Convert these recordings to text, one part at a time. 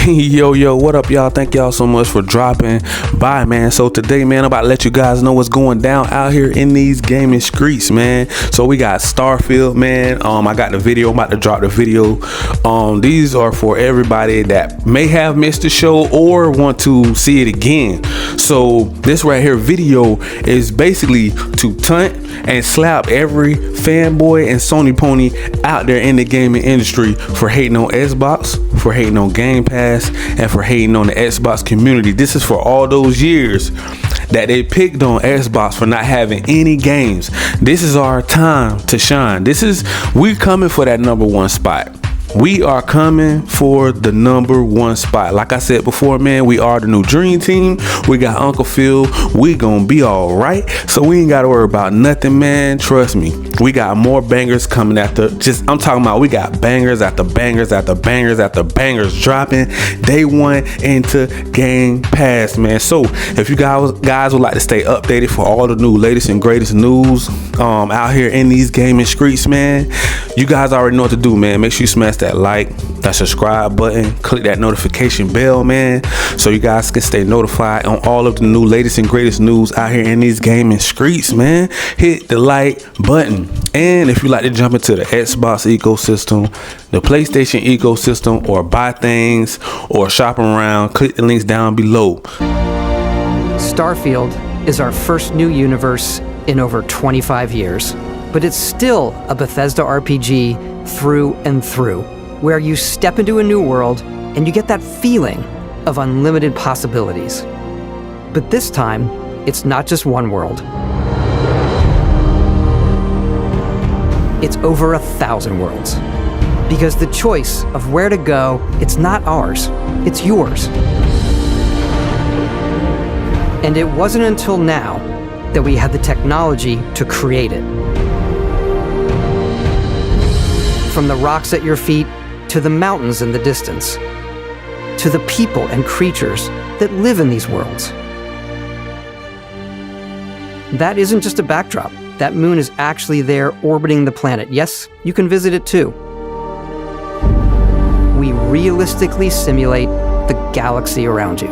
Yo, what up, y'all? Thank y'all so much for dropping by, man. So today, man, I'm about to let you guys know what's going down out here in these gaming streets, man. So we got Starfield, man. I got the video. I'm about to drop the video. These are for everybody that may have missed the show or want to see it again. So this right here video is basically to taunt and slap every fanboy and Sony pony out there in the gaming industry for hating on Xbox, for hating on Game Pass, and for hating on the Xbox community. This is for all those years that they picked on Xbox for not having any games. This is our time to shine. We're coming for that #1 spot. We are coming for the #1 spot. Like I said before, man, we are the new dream team. We got Uncle Phil. We gonna be all right. So we ain't gotta worry about nothing, man. Trust me. We got more bangers coming after. I'm talking about we got bangers after bangers after bangers after bangers dropping day one into Game Pass, man. So if you guys would like to stay updated for all the new latest and greatest news out here in these gaming streets, man, you guys already know what to do, man. Make sure you smash that like, that subscribe button, click that notification bell, man, so you guys can stay notified on all of the new latest and greatest news out here in these gaming streets, man. Hit the like button. And if you like to jump into the Xbox ecosystem, the PlayStation ecosystem, or buy things or shop around, click the links down below. Starfield is our first new universe in over 25 years, but it's still a Bethesda RPG through and through, where you step into a new world and you get that feeling of unlimited possibilities. But this time, it's not just one world. It's over 1,000 worlds. Because the choice of where to go, it's not ours, it's yours. And it wasn't until now that we had the technology to create it. From the rocks at your feet, to the mountains in the distance, to the people and creatures that live in these worlds. That isn't just a backdrop. That moon is actually there orbiting the planet. Yes, you can visit it too. We realistically simulate the galaxy around you.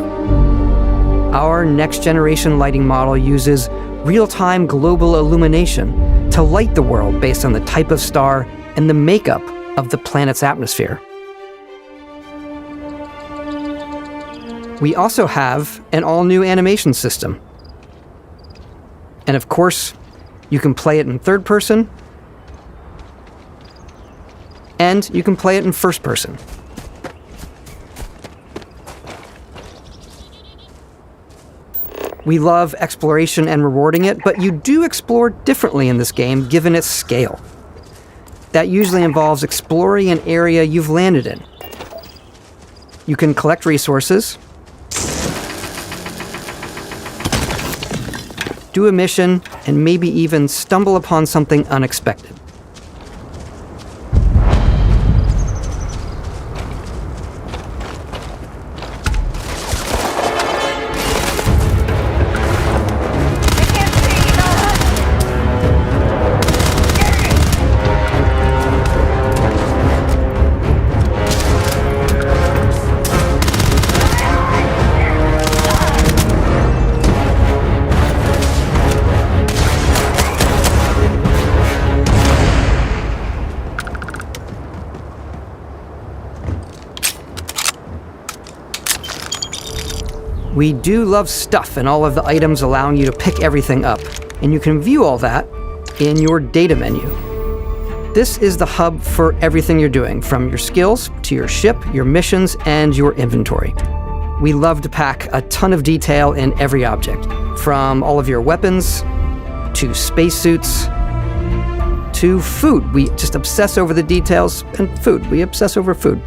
Our next generation lighting model uses real-time global illumination to light the world based on the type of star and the makeup of the planet's atmosphere. We also have an all-new animation system. And of course, you can play it in third person, and you can play it in first person. We love exploration and rewarding it, but you do explore differently in this game given its scale. That usually involves exploring an area you've landed in. You can collect resources, do a mission, and maybe even stumble upon something unexpected. We do love stuff and all of the items allowing you to pick everything up, and you can view all that in your data menu. This is the hub for everything you're doing, from your skills to your ship, your missions, and your inventory. We love to pack a ton of detail in every object, from all of your weapons, to spacesuits, to food. We just obsess over the details, and food. We obsess over food.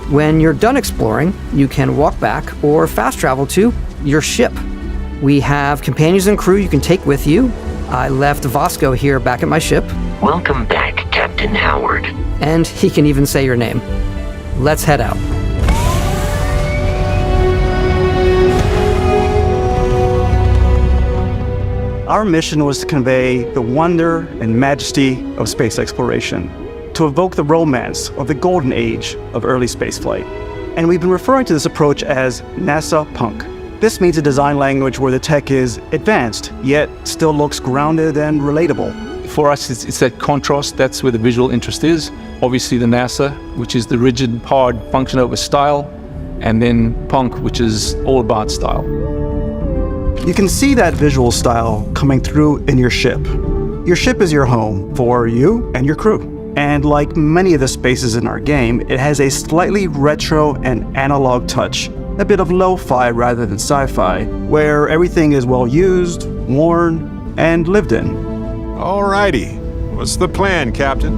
When you're done exploring, you can walk back or fast travel to your ship. We have companions and crew you can take with you. I left Vasco here back at my ship. Welcome back, Captain Howard. And he can even say your name. Let's head out. Our mission was to convey the wonder and majesty of space exploration, to evoke the romance of the golden age of early spaceflight. And we've been referring to this approach as NASA Punk. This means a design language where the tech is advanced, yet still looks grounded and relatable. For us, it's that contrast. That's where the visual interest is. Obviously the NASA, which is the rigid, hard function over style, and then Punk, which is all about style. You can see that visual style coming through in your ship. Your ship is your home for you and your crew. And like many of the spaces in our game, it has a slightly retro and analog touch, a bit of lo-fi rather than sci-fi, where everything is well used, worn, and lived in. Alrighty, what's the plan, Captain?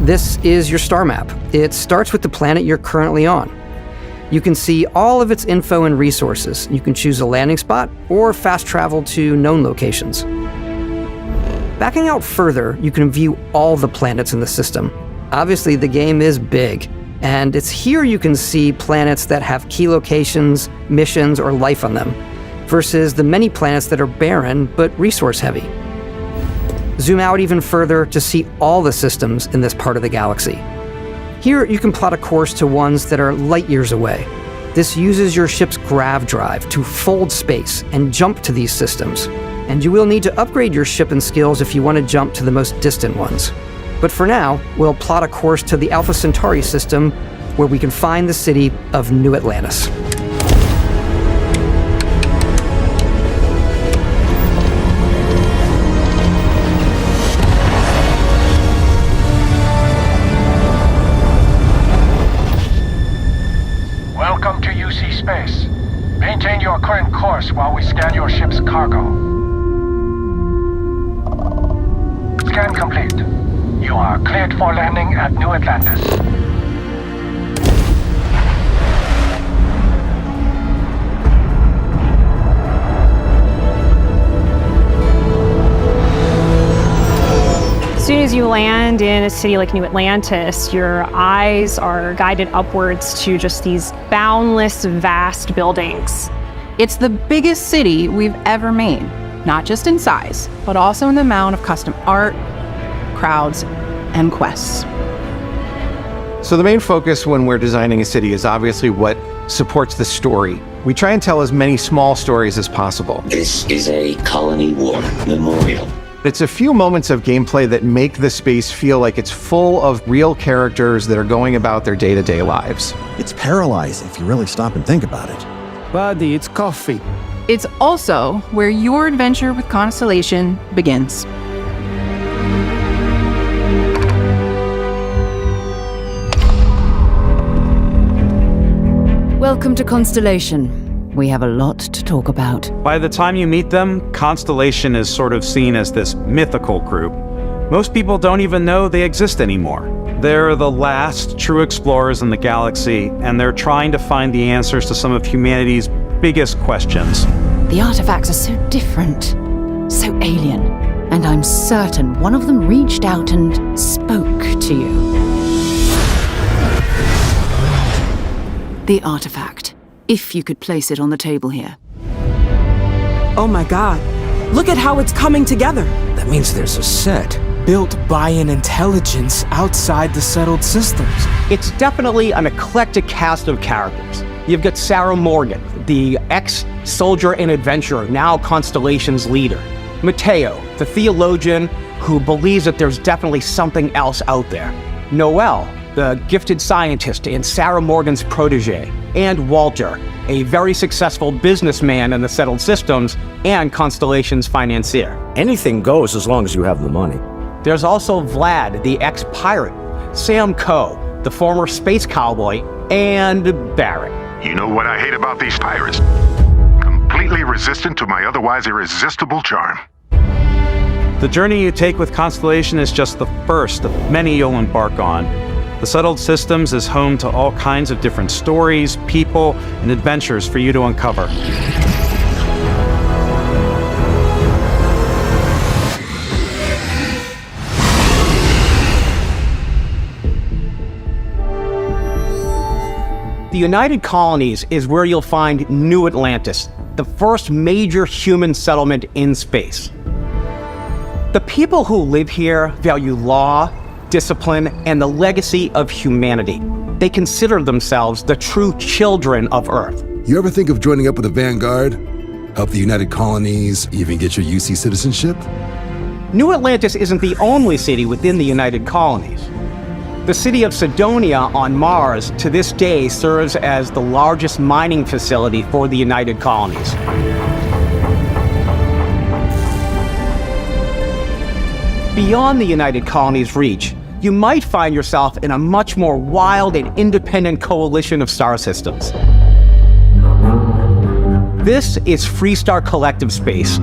This is your star map. It starts with the planet you're currently on. You can see all of its info and resources. You can choose a landing spot or fast travel to known locations. Backing out further, you can view all the planets in the system. Obviously, the game is big, and it's here you can see planets that have key locations, missions, or life on them, versus the many planets that are barren but resource-heavy. Zoom out even further to see all the systems in this part of the galaxy. Here, you can plot a course to ones that are light years away. This uses your ship's grav drive to fold space and jump to these systems. And you will need to upgrade your ship and skills if you want to jump to the most distant ones. But for now, we'll plot a course to the Alpha Centauri system, where we can find the city of New Atlantis. Welcome to UC Space. Maintain your current course while we scan your ship's cargo. Scan complete. You are cleared for landing at New Atlantis. As soon as you land in a city like New Atlantis, your eyes are guided upwards to just these boundless, vast buildings. It's the biggest city we've ever made, not just in size, but also in the amount of custom art, crowds, and quests. So the main focus when we're designing a city is obviously what supports the story. We try and tell as many small stories as possible. This is a Colony War memorial. It's a few moments of gameplay that make the space feel like it's full of real characters that are going about their day-to-day lives. It's paralyzing if you really stop and think about it. Buddy, it's coffee. It's also where your adventure with Constellation begins. Welcome to Constellation. We have a lot to talk about. By the time you meet them, Constellation is sort of seen as this mythical group. Most people don't even know they exist anymore. They're the last true explorers in the galaxy, and they're trying to find the answers to some of humanity's biggest questions. The artifacts are so different, so alien, and I'm certain one of them reached out and spoke to you. The artifact. If you could place it on the table here. Oh my god. Look at how it's coming together. That means there's a set built by an intelligence outside the settled systems. It's definitely an eclectic cast of characters. You've got Sarah Morgan, the ex-soldier and adventurer, now Constellation's leader. Mateo, the theologian who believes that there's definitely something else out there. Noel, the gifted scientist and Sarah Morgan's protege. And Walter, a very successful businessman in the settled systems and Constellation's financier. Anything goes as long as you have the money. There's also Vlad, the ex-pirate, Sam Coe, the former space cowboy, and Barrett. You know what I hate about these pirates? Completely resistant to my otherwise irresistible charm. The journey you take with Constellation is just the first of many you'll embark on. The Settled Systems is home to all kinds of different stories, people, and adventures for you to uncover. The United Colonies is where you'll find New Atlantis, the first major human settlement in space. The people who live here value law, discipline, and the legacy of humanity. They consider themselves the true children of Earth. You ever think of joining up with the Vanguard? Help the United Colonies, even get your UC citizenship? New Atlantis isn't the only city within the United Colonies. The city of Sidonia on Mars to this day serves as the largest mining facility for the United Colonies. Beyond the United Colonies' reach, you might find yourself in a much more wild and independent coalition of star systems. This is Freestar Collective Space.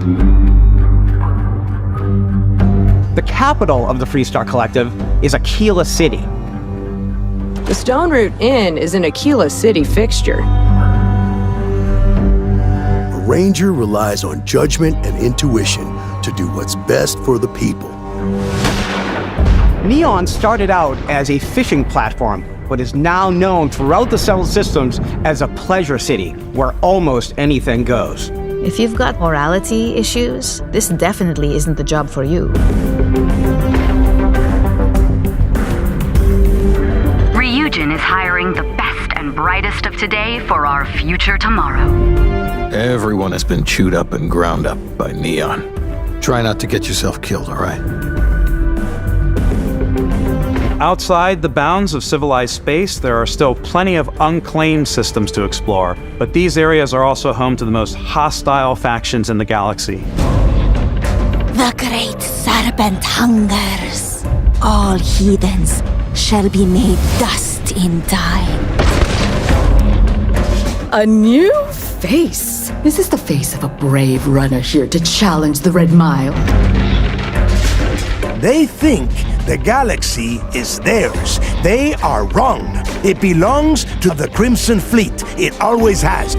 The capital of the Freestar Collective is Aquila City. The Stone Root Inn is an Aquila City fixture. A ranger relies on judgment and intuition to do what's best for the people. Neon started out as a fishing platform, but is now known throughout the settled systems as a pleasure city, where almost anything goes. If you've got morality issues, this definitely isn't the job for you. Ryujin is hiring the best and brightest of today for our future tomorrow. Everyone has been chewed up and ground up by Neon. Try not to get yourself killed, all right? Outside the bounds of civilized space, there are still plenty of unclaimed systems to explore, but these areas are also home to the most hostile factions in the galaxy. The great serpent hungers. All heathens shall be made dust in time. A new face. Is this the face of a brave runner here to challenge the Red Mile? They think the galaxy is theirs. They are wrong. It belongs to the Crimson Fleet. It always has.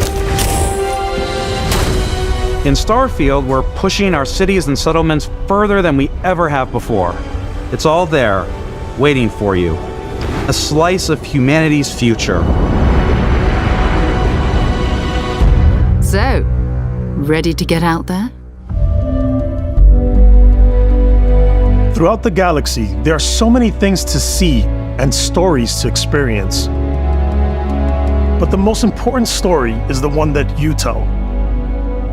In Starfield, we're pushing our cities and settlements further than we ever have before. It's all there, waiting for you. A slice of humanity's future. So, ready to get out there? Throughout the galaxy, there are so many things to see and stories to experience. But the most important story is the one that you tell.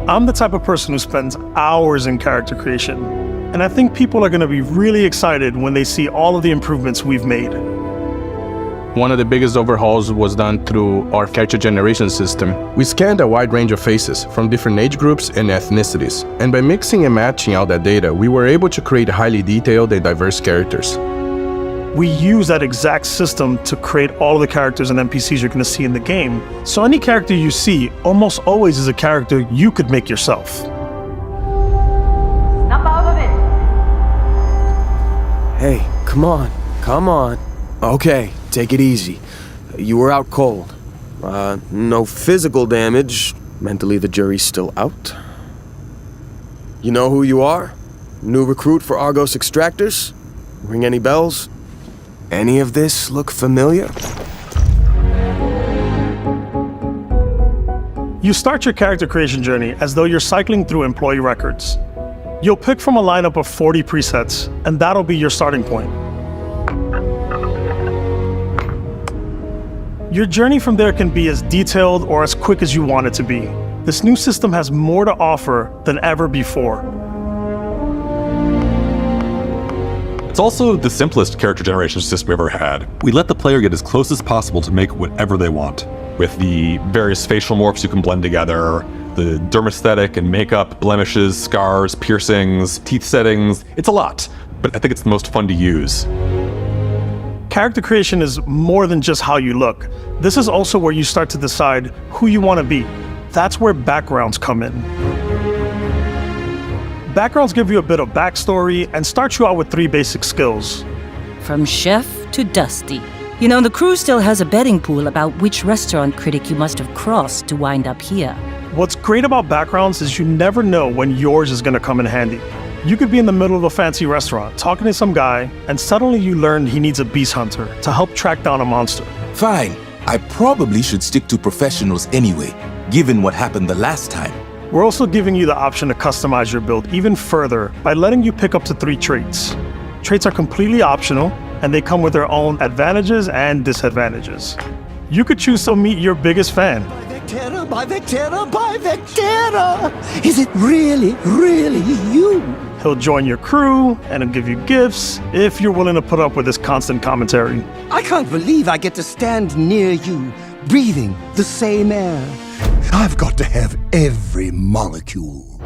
I'm the type of person who spends hours in character creation, and I think people are going to be really excited when they see all of the improvements we've made. One of the biggest overhauls was done through our character generation system. We scanned a wide range of faces from different age groups and ethnicities, and by mixing and matching all that data, we were able to create highly detailed and diverse characters. We use that exact system to create all of the characters and NPCs you're going to see in the game, so any character you see almost always is a character you could make yourself. Snap out of it! Hey, come on. Okay, take it easy. You were out cold. No physical damage. Mentally, the jury's still out. You know who you are? New recruit for Argos Extractors? Ring any bells? Any of this look familiar? You start your character creation journey as though you're cycling through employee records. You'll pick from a lineup of 40 presets, and that'll be your starting point. Your journey from there can be as detailed or as quick as you want it to be. This new system has more to offer than ever before. It's also the simplest character generation system we've ever had. We let the player get as close as possible to make whatever they want. With the various facial morphs you can blend together, the dermesthetic and makeup, blemishes, scars, piercings, teeth settings. It's a lot, but I think it's the most fun to use. Character creation is more than just how you look. This is also where you start to decide who you want to be. That's where backgrounds come in. Backgrounds give you a bit of backstory and start you out with 3 basic skills. From chef to Dusty. You know, the crew still has a betting pool about which restaurant critic you must have crossed to wind up here. What's great about backgrounds is you never know when yours is going to come in handy. You could be in the middle of a fancy restaurant talking to some guy, and suddenly you learn he needs a beast hunter to help track down a monster. Fine. I probably should stick to professionals anyway, given what happened the last time. We're also giving you the option to customize your build even further by letting you pick up to 3 traits. Traits are completely optional, and they come with their own advantages and disadvantages. You could choose to meet your biggest fan. Vectera, by Vectera, by Vectera! Is it really, really you? He'll join your crew, and he'll give you gifts if you're willing to put up with his constant commentary. I can't believe I get to stand near you, breathing the same air. I've got to have every molecule.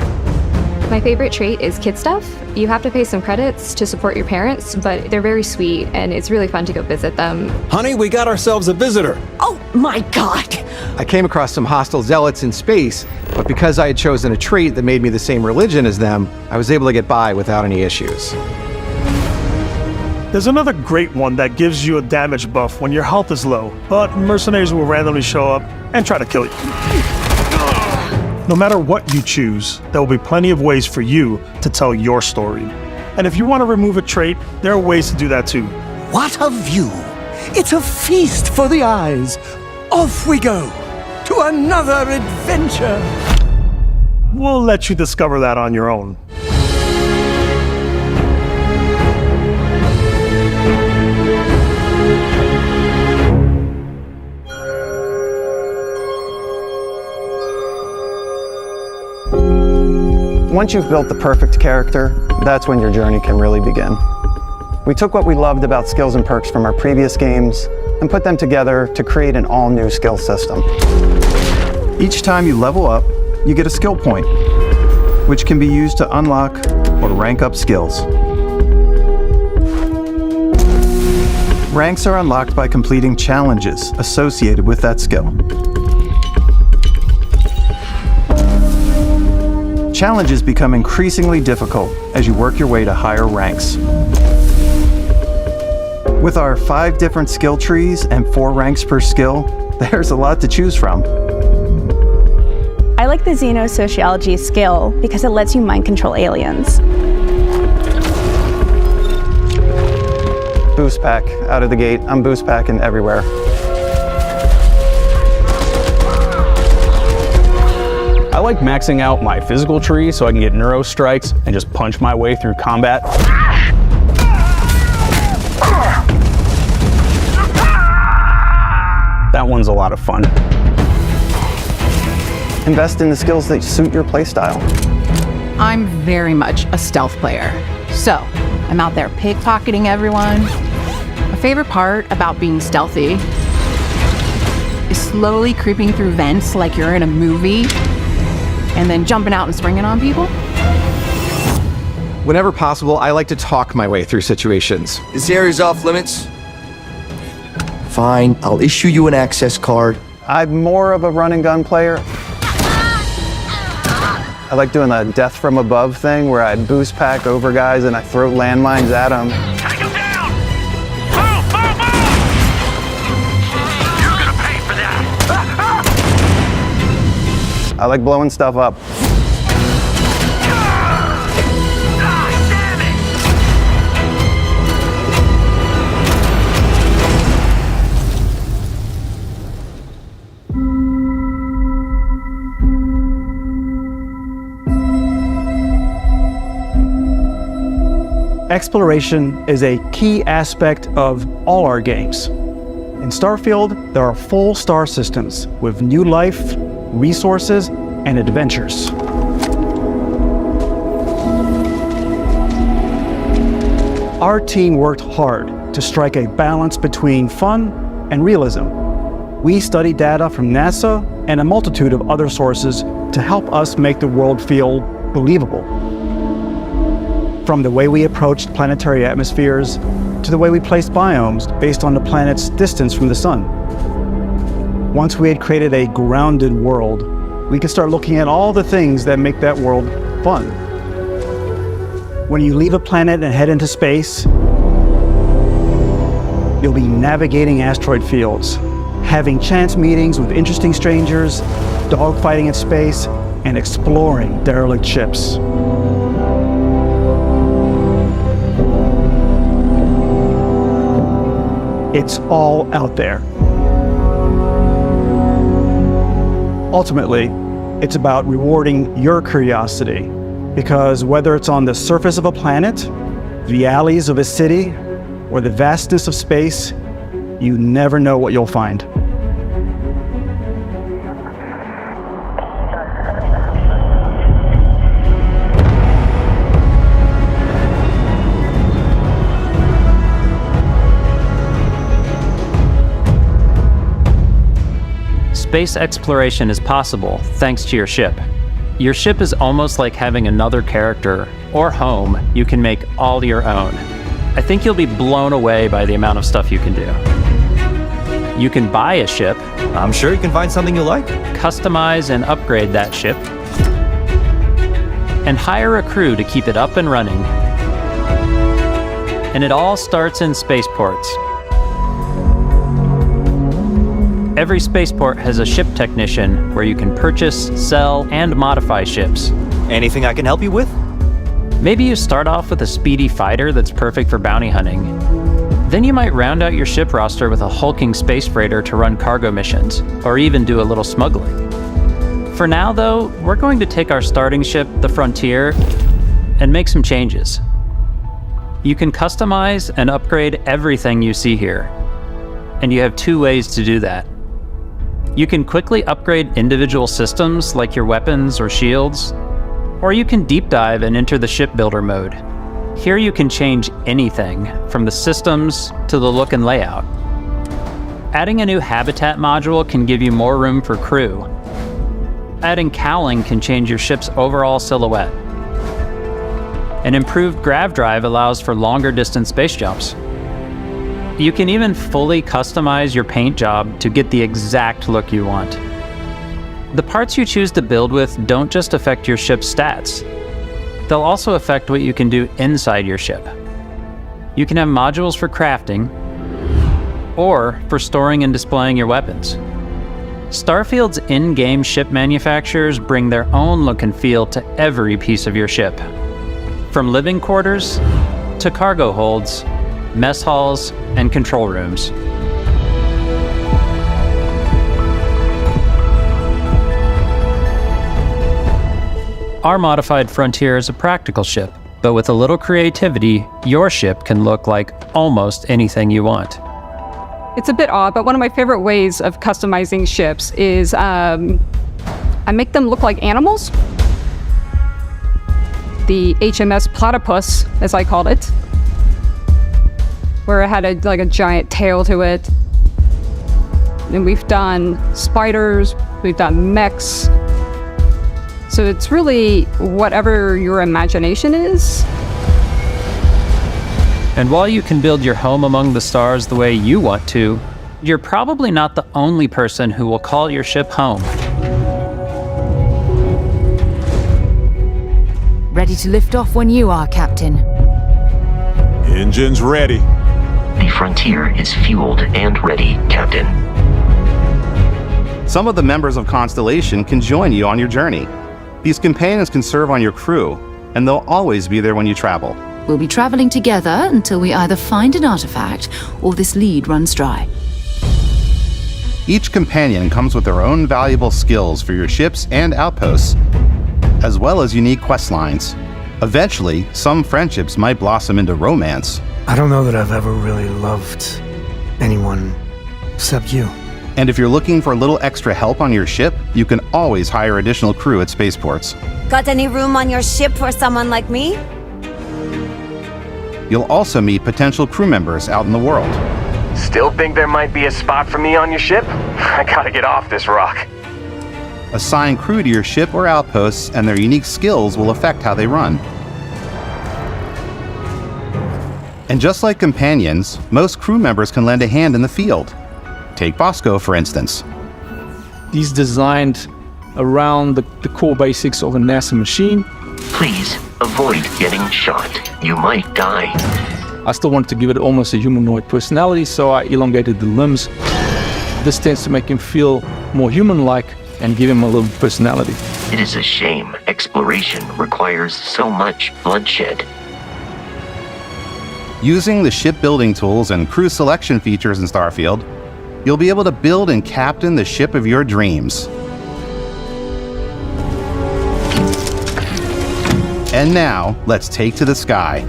My favorite trait is kid stuff. You have to pay some credits to support your parents, but they're very sweet, and it's really fun to go visit them. Honey, we got ourselves a visitor. Oh my god! I came across some hostile zealots in space, but because I had chosen a trait that made me the same religion as them, I was able to get by without any issues. There's another great one that gives you a damage buff when your health is low, but mercenaries will randomly show up and try to kill you. No matter what you choose, there will be plenty of ways for you to tell your story. And if you want to remove a trait, there are ways to do that too. What a view! It's a feast for the eyes. Off we go to another adventure. We'll let you discover that on your own. Once you've built the perfect character, that's when your journey can really begin. We took what we loved about skills and perks from our previous games and put them together to create an all-new skill system. Each time you level up, you get a skill point, which can be used to unlock or rank up skills. Ranks are unlocked by completing challenges associated with that skill. Challenges become increasingly difficult as you work your way to higher ranks. With our 5 different skill trees and 4 ranks per skill, there's a lot to choose from. I like the Xenosociology skill because it lets you mind control aliens. Boost pack out of the gate. I'm boost packing everywhere. I like maxing out my physical tree so I can get neuro strikes and just punch my way through combat. That one's a lot of fun. Invest in the skills that suit your playstyle. I'm very much a stealth player, so I'm out there pickpocketing everyone. My favorite part about being stealthy is slowly creeping through vents like you're in a movie, and then jumping out and springing on people. Whenever possible, I like to talk my way through situations. This area's off limits. Fine, I'll issue you an access card. I'm more of a run and gun player. I like doing the death from above thing where I boost pack over guys and I throw landmines at them. Take him down! Move, move, move! You're gonna pay for that! I like blowing stuff up. Exploration is a key aspect of all our games. In Starfield, there are full star systems with new life, resources, and adventures. Our team worked hard to strike a balance between fun and realism. We studied data from NASA and a multitude of other sources to help us make the world feel believable. From the way we approached planetary atmospheres to the way we placed biomes based on the planet's distance from the sun. Once we had created a grounded world, we could start looking at all the things that make that world fun. When you leave a planet and head into space, you'll be navigating asteroid fields, having chance meetings with interesting strangers, dogfighting in space, and exploring derelict ships. It's all out there. Ultimately, it's about rewarding your curiosity, because whether it's on the surface of a planet, the alleys of a city, or the vastness of space, you never know what you'll find. Space exploration is possible thanks to your ship. Your ship is almost like having another character or home you can make all your own. I think you'll be blown away by the amount of stuff you can do. You can buy a ship. I'm sure you can find something you like. Customize and upgrade that ship. And hire a crew to keep it up and running. And it all starts in spaceports. Every spaceport has a ship technician where you can purchase, sell, and modify ships. Anything I can help you with? Maybe you start off with a speedy fighter that's perfect for bounty hunting. Then you might round out your ship roster with a hulking space freighter to run cargo missions, or even do a little smuggling. For now, though, we're going to take our starting ship, the Frontier, and make some changes. You can customize and upgrade everything you see here, and you have two ways to do that. You can quickly upgrade individual systems like your weapons or shields, or you can deep dive and enter the shipbuilder mode. Here you can change anything from the systems to the look and layout. Adding a new habitat module can give you more room for crew. Adding cowling can change your ship's overall silhouette. An improved grav drive allows for longer distance space jumps. You can even fully customize your paint job to get the exact look you want. The parts you choose to build with don't just affect your ship's stats. They'll also affect what you can do inside your ship. You can have modules for crafting, or for storing and displaying your weapons. Starfield's in-game ship manufacturers bring their own look and feel to every piece of your ship. From living quarters to cargo holds, mess halls, and control rooms. Our modified Frontier is a practical ship, but with a little creativity, your ship can look like almost anything you want. It's a bit odd, but one of my favorite ways of customizing ships is I make them look like animals. The HMS Platypus, as I called it, where it had a giant tail to it. And we've done spiders, we've done mechs. So it's really whatever your imagination is. And while you can build your home among the stars the way you want to, you're probably not the only person who will call your ship home. Ready to lift off when you are, Captain. Engines ready. The Frontier is fueled and ready, Captain. Some of the members of Constellation can join you on your journey. These companions can serve on your crew, and they'll always be there when you travel. We'll be traveling together until we either find an artifact or this lead runs dry. Each companion comes with their own valuable skills for your ships and outposts, as well as unique quest lines. Eventually, some friendships might blossom into romance. I don't know that I've ever really loved anyone except you. And if you're looking for a little extra help on your ship, you can always hire additional crew at spaceports. Got any room on your ship for someone like me? You'll also meet potential crew members out in the world. Still think there might be a spot for me on your ship? I gotta get off this rock. Assign crew to your ship or outposts, and their unique skills will affect how they run. And just like companions, most crew members can lend a hand in the field. Take Bosco, for instance. He's designed around the core basics of a NASA machine. Please avoid getting shot. You might die. I still wanted to give it almost a humanoid personality, so I elongated the limbs. This tends to make him feel more human-like and give him a little personality. It is a shame exploration requires so much bloodshed. Using the shipbuilding tools and crew selection features in Starfield, you'll be able to build and captain the ship of your dreams. And now, let's take to the sky.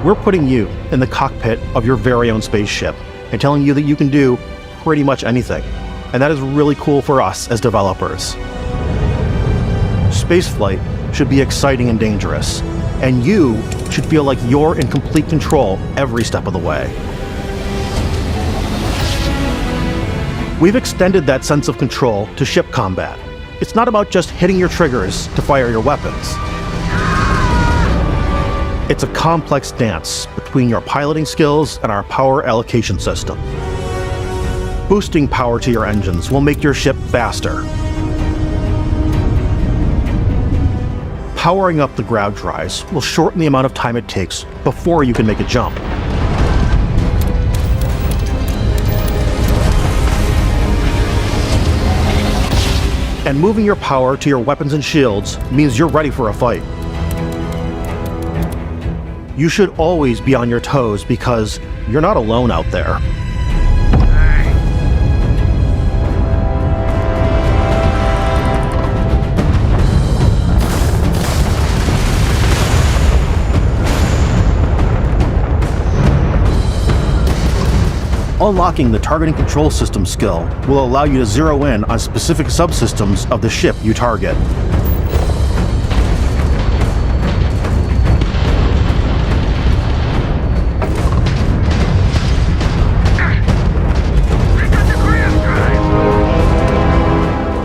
We're putting you in the cockpit of your very own spaceship and telling you that you can do pretty much anything. And that is really cool for us as developers. Spaceflight should be exciting and dangerous, and you should feel like you're in complete control every step of the way. We've extended that sense of control to ship combat. It's not about just hitting your triggers to fire your weapons. It's a complex dance between your piloting skills and our power allocation system. Boosting power to your engines will make your ship faster. Powering up the grav drives will shorten the amount of time it takes before you can make a jump. And moving your power to your weapons and shields means you're ready for a fight. You should always be on your toes because you're not alone out there. Unlocking the targeting control system skill will allow you to zero in on specific subsystems of the ship you target.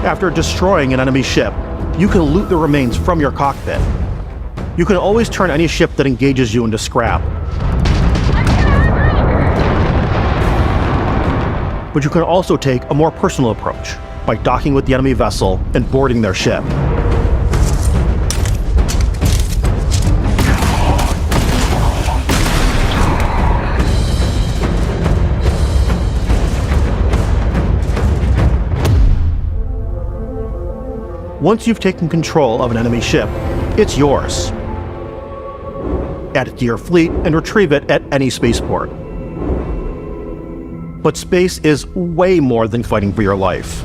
After destroying an enemy ship, you can loot the remains from your cockpit. You can always turn any ship that engages you into scrap. But you can also take a more personal approach by docking with the enemy vessel and boarding their ship. Once you've taken control of an enemy ship, it's yours. Add it to your fleet and retrieve it at any spaceport. But space is way more than fighting for your life.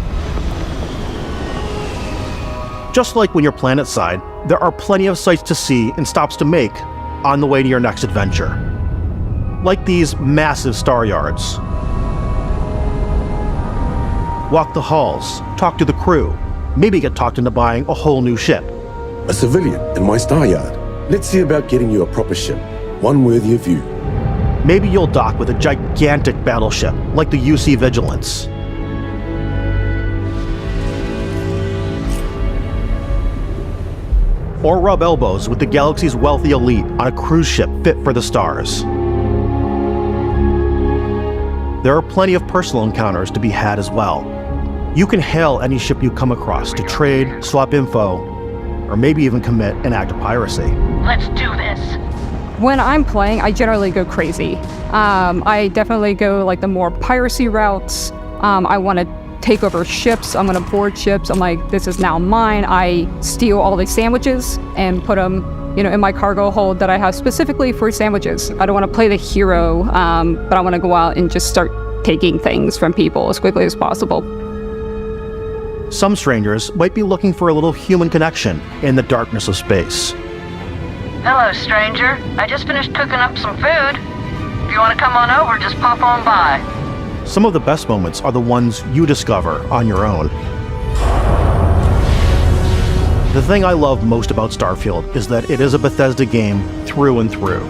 Just like when you're planetside, there are plenty of sights to see and stops to make on the way to your next adventure. Like these massive star yards. Walk the halls, talk to the crew, maybe get talked into buying a whole new ship. A civilian in my star yard. Let's see about getting you a proper ship, one worthy of you. Maybe you'll dock with a gigantic battleship, like the UC Vigilance. Or rub elbows with the galaxy's wealthy elite on a cruise ship fit for the stars. There are plenty of personal encounters to be had as well. You can hail any ship you come across to trade, swap info, or maybe even commit an act of piracy. Let's do this. When I'm playing, I generally go crazy. I definitely go like the more piracy routes. I want to take over ships. I'm going to board ships. I'm like, this is now mine. I steal all the sandwiches and put them, in my cargo hold that I have specifically for sandwiches. I don't want to play the hero, but I want to go out and just start taking things from people as quickly as possible. Some strangers might be looking for a little human connection in the darkness of space. Hello, stranger. I just finished cooking up some food. If you want to come on over, just pop on by. Some of the best moments are the ones you discover on your own. The thing I love most about Starfield is that it is a Bethesda game through and through.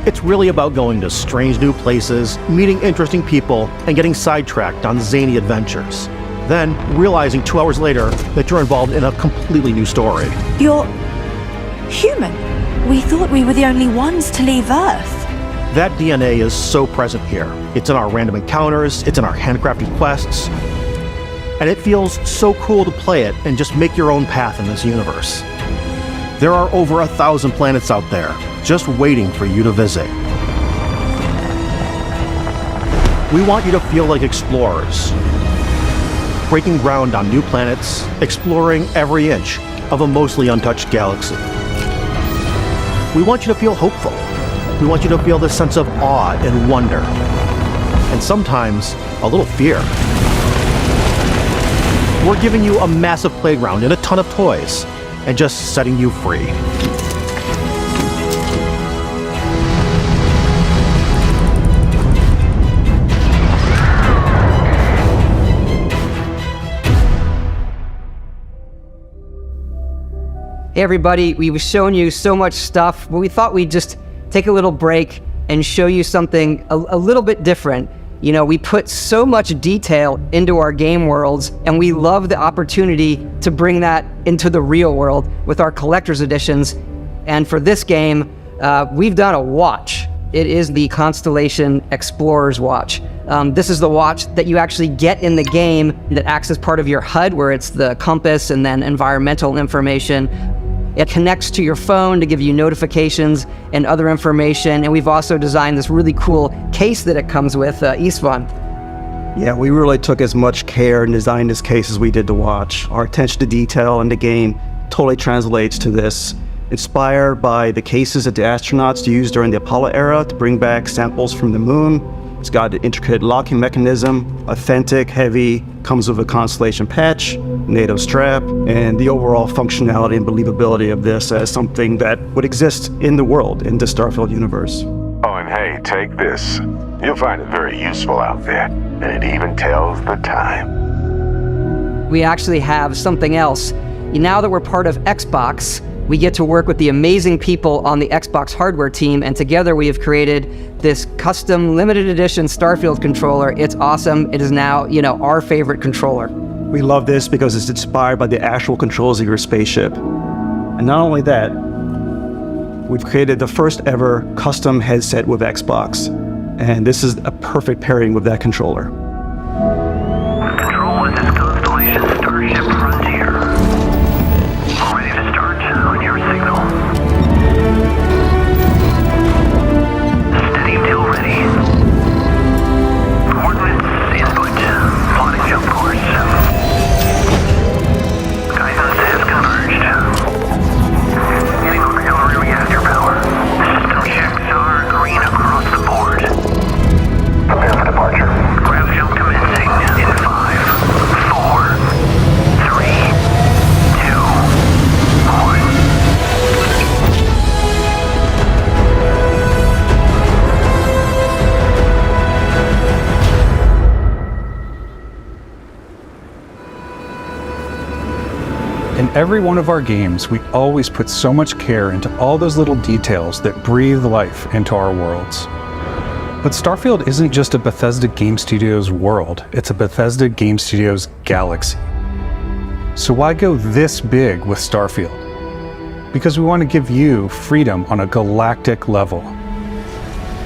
It's really about going to strange new places, meeting interesting people, and getting sidetracked on zany adventures. Then realizing 2 hours later that you're involved in a completely new story. You're human. We thought we were the only ones to leave Earth. That DNA is so present here. It's in our random encounters, it's in our handcrafted quests, and it feels so cool to play it and just make your own path in this universe. There are over 1,000 planets out there, just waiting for you to visit. We want you to feel like explorers, breaking ground on new planets, exploring every inch of a mostly untouched galaxy. We want you to feel hopeful. We want you to feel this sense of awe and wonder, and sometimes a little fear. We're giving you a massive playground and a ton of toys, and just setting you free. Hey everybody, we've shown you so much stuff, but we thought we'd just take a little break and show you something a little bit different. You know, we put so much detail into our game worlds, and we love the opportunity to bring that into the real world with our collector's editions. And for this game, we've done a watch. It is the Constellation Explorer's Watch. This is the watch that you actually get in the game that acts as part of your HUD, where it's the compass and then environmental information. It connects to your phone to give you notifications and other information. And we've also designed this really cool case that it comes with, Istvan. Yeah, we really took as much care in designing this case as we did the watch. Our attention to detail in the game totally translates to this. Inspired by the cases that the astronauts used during the Apollo era to bring back samples from the moon. It's got an intricate locking mechanism, authentic, heavy, comes with a Constellation patch, NATO strap, and the overall functionality and believability of this as something that would exist in the world, in the Starfield universe. Oh, and hey, take this. You'll find it very useful out there, and it even tells the time. We actually have something else. Now that we're part of Xbox, we get to work with the amazing people on the Xbox hardware team, and together we have created this custom limited edition Starfield controller. It's awesome. It is now, our favorite controller. We love this because it's inspired by the actual controls of your spaceship. And not only that, we've created the first ever custom headset with Xbox. And this is a perfect pairing with that controller. Control, this is Constellation Starship Frontier. Ready to start on your signal. Steady till ready. Coordinates input. Plotting jump course. Guidance has converged. Getting auxiliary reactor power. System checks are green across the board. Prepare for departure. Grab jump commencing in 5, 4, 3, 2, 1. In every one of our games, we always put so much care into all those little details that breathe life into our worlds. But Starfield isn't just a Bethesda Game Studios world, it's a Bethesda Game Studios galaxy. So why go this big with Starfield? Because we want to give you freedom on a galactic level.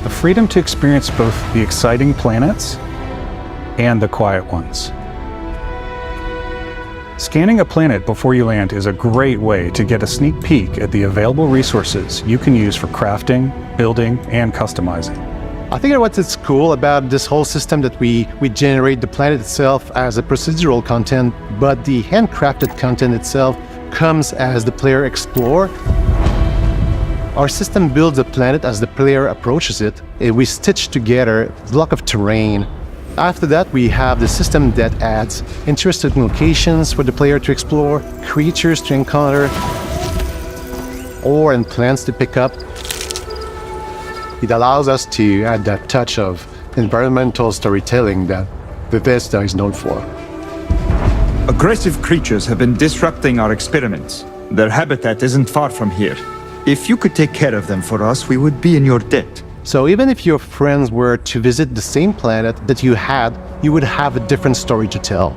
The freedom to experience both the exciting planets and the quiet ones. Scanning a planet before you land is a great way to get a sneak peek at the available resources you can use for crafting, building, and customizing. I think what's cool about this whole system that we generate the planet itself as a procedural content, but the handcrafted content itself comes as the player explore. Our system builds a planet as the player approaches it. We stitch together a block of terrain. After that, we have the system that adds interesting locations for the player to explore, creatures to encounter, ore and plants to pick up. It allows us to add that touch of environmental storytelling that Bethesda is known for. Aggressive creatures have been disrupting our experiments. Their habitat isn't far from here. If you could take care of them for us, we would be in your debt. So even if your friends were to visit the same planet that you had, you would have a different story to tell.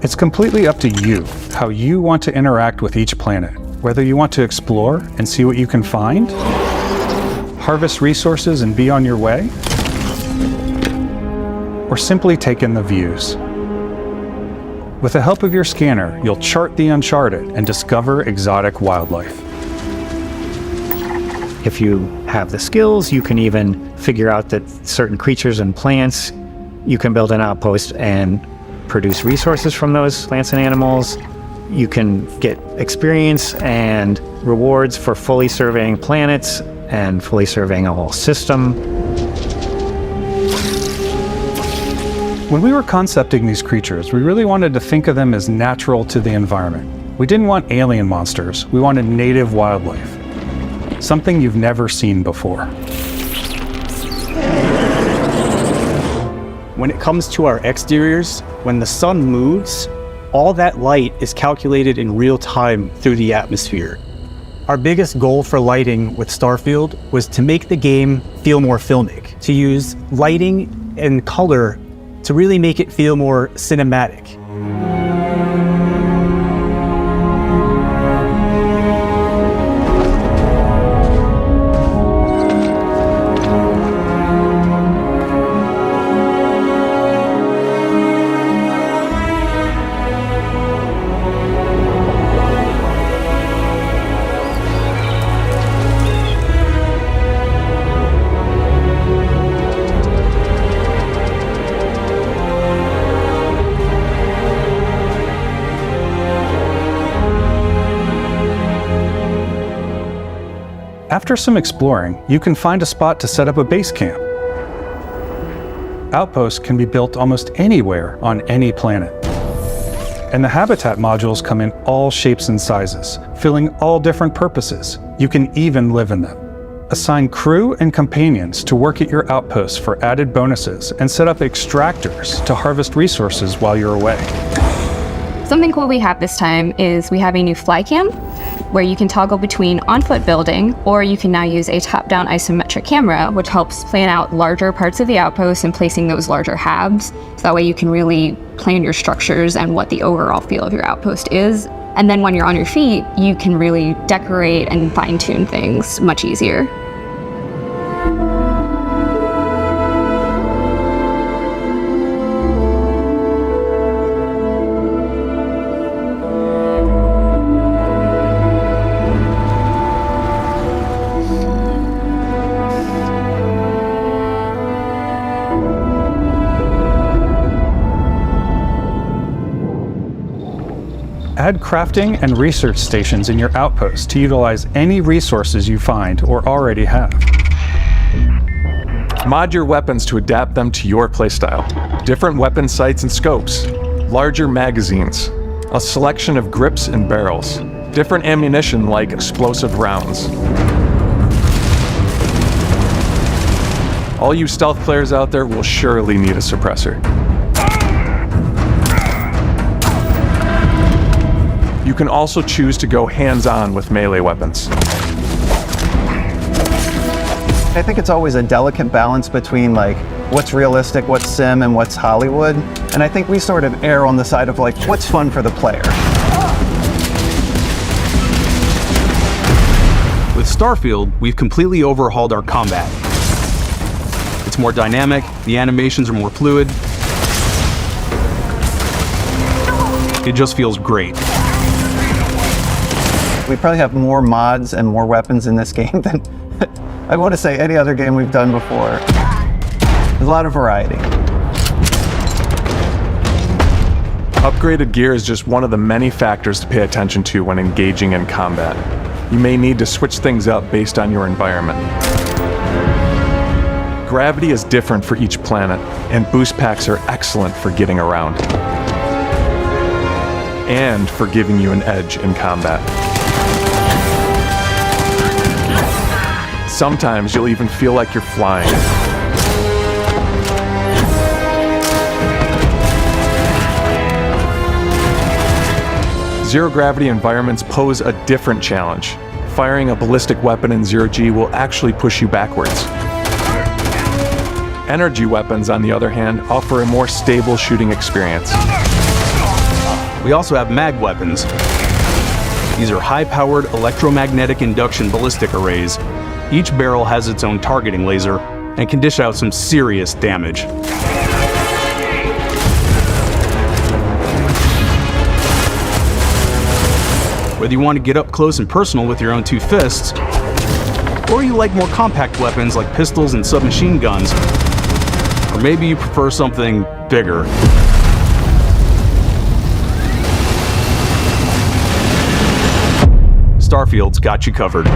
It's completely up to you how you want to interact with each planet, whether you want to explore and see what you can find, harvest resources and be on your way, or simply take in the views. With the help of your scanner, you'll chart the uncharted and discover exotic wildlife. If you have the skills. You can even figure out that certain creatures and plants, you can build an outpost and produce resources from those plants and animals. You can get experience and rewards for fully surveying planets and fully surveying a whole system. When we were concepting these creatures, we really wanted to think of them as natural to the environment. We didn't want alien monsters, we wanted native wildlife. Something you've never seen before. When it comes to our exteriors, when the sun moves, all that light is calculated in real time through the atmosphere. Our biggest goal for lighting with Starfield was to make the game feel more filmic, to use lighting and color to really make it feel more cinematic. After some exploring, you can find a spot to set up a base camp. Outposts can be built almost anywhere on any planet. And the habitat modules come in all shapes and sizes, filling all different purposes. You can even live in them. Assign crew and companions to work at your outposts for added bonuses and set up extractors to harvest resources while you're away. Something cool we have this time is we have a new fly cam where you can toggle between on-foot building, or you can now use a top-down isometric camera, which helps plan out larger parts of the outpost and placing those larger halves. So that way you can really plan your structures and what the overall feel of your outpost is. And then when you're on your feet, you can really decorate and fine-tune things much easier. Add crafting and research stations in your outposts to utilize any resources you find or already have. Mod your weapons to adapt them to your playstyle. Different weapon sights and scopes, larger magazines, a selection of grips and barrels, different ammunition like explosive rounds. All you stealth players out there will surely need a suppressor. You can also choose to go hands-on with melee weapons. I think it's always a delicate balance between like what's realistic, what's sim, and what's Hollywood. And I think we sort of err on the side of like what's fun for the player. With Starfield, we've completely overhauled our combat. It's more dynamic, the animations are more fluid. It just feels great. We probably have more mods and more weapons in this game than I want to say any other game we've done before. There's a lot of variety. Upgraded gear is just one of the many factors to pay attention to when engaging in combat. You may need to switch things up based on your environment. Gravity is different for each planet, and boost packs are excellent for getting around. And for giving you an edge in combat. Sometimes you'll even feel like you're flying. Zero-gravity environments pose a different challenge. Firing a ballistic weapon in zero-G will actually push you backwards. Energy weapons, on the other hand, offer a more stable shooting experience. We also have mag weapons. These are high-powered electromagnetic induction ballistic arrays. Each barrel has its own targeting laser and can dish out some serious damage. Whether you want to get up close and personal with your own two fists, Or you like more compact weapons like pistols and submachine guns. Or maybe you prefer something bigger. Starfield's got you covered.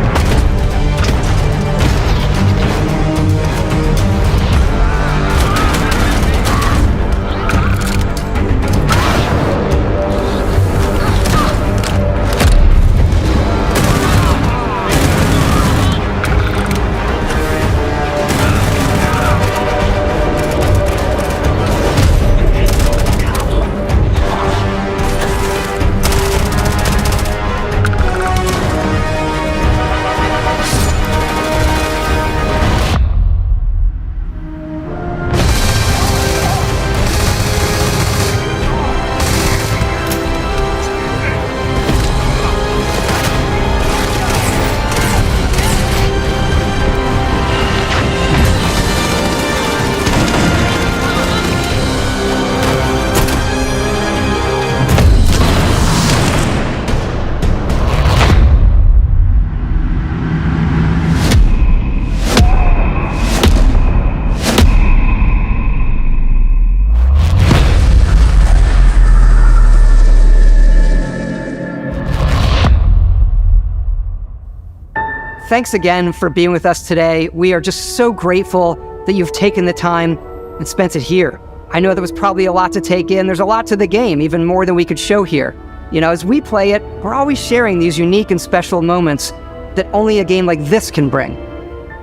Thanks again for being with us today. We are just so grateful that you've taken the time and spent it here. I know there was probably a lot to take in. There's a lot to the game, even more than we could show here. You know, as we play it, we're always sharing these unique and special moments that only a game like this can bring.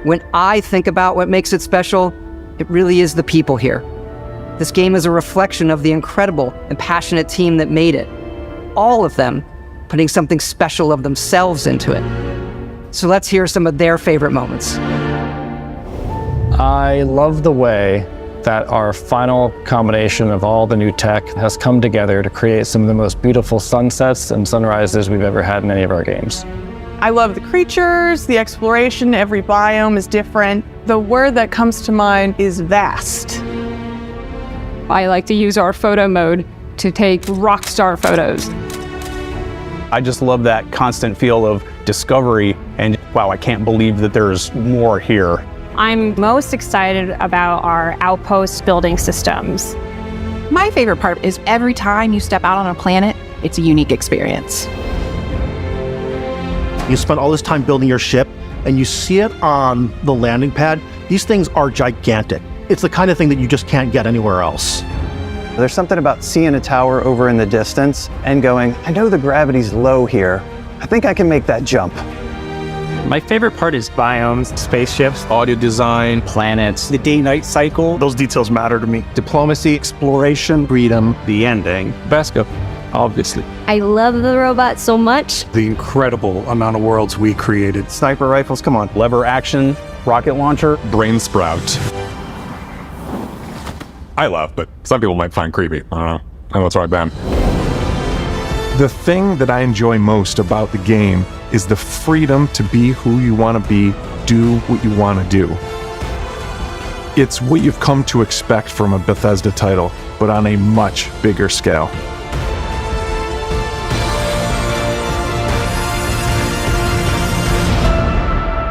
When I think about what makes it special, it really is the people here. This game is a reflection of the incredible and passionate team that made it. All of them putting something special of themselves into it. So let's hear some of their favorite moments. I love the way that our final combination of all the new tech has come together to create some of the most beautiful sunsets and sunrises we've ever had in any of our games. I love the creatures, the exploration, every biome is different. The word that comes to mind is vast. I like to use our photo mode to take rock star photos. I just love that constant feel of discovery and wow, I can't believe that there's more here. I'm most excited about our outpost building systems. My favorite part is every time you step out on a planet, it's a unique experience. You spend all this time building your ship and you see it on the landing pad. These things are gigantic. It's the kind of thing that you just can't get anywhere else. There's something about seeing a tower over in the distance and going, I know the gravity's low here. I think I can make that jump. My favorite part is biomes, spaceships, audio design, planets, the day-night cycle. Those details matter to me. Diplomacy, exploration, freedom, the ending. Vasco, obviously. I love the robot so much. The incredible amount of worlds we created. Sniper rifles, come on. Lever action, rocket launcher. Brain sprout. I love, but some people might find creepy. I don't know. I know it's right, Ben. The thing that I enjoy most about the game is the freedom to be who you want to be, do what you want to do. It's what you've come to expect from a Bethesda title, but on a much bigger scale.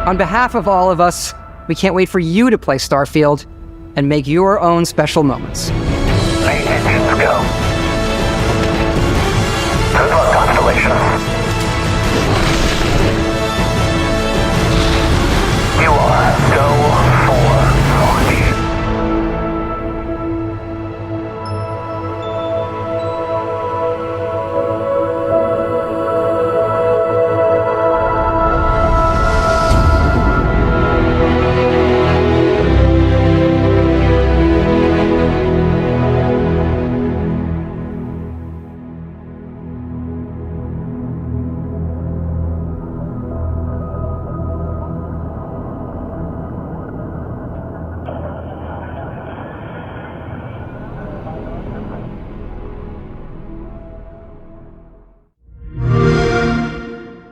On behalf of all of us, we can't wait for you to play Starfield and make your own special moments. Main engines go. Good luck, Constellation. You are go for launch.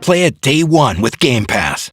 Play it day one with Game Pass.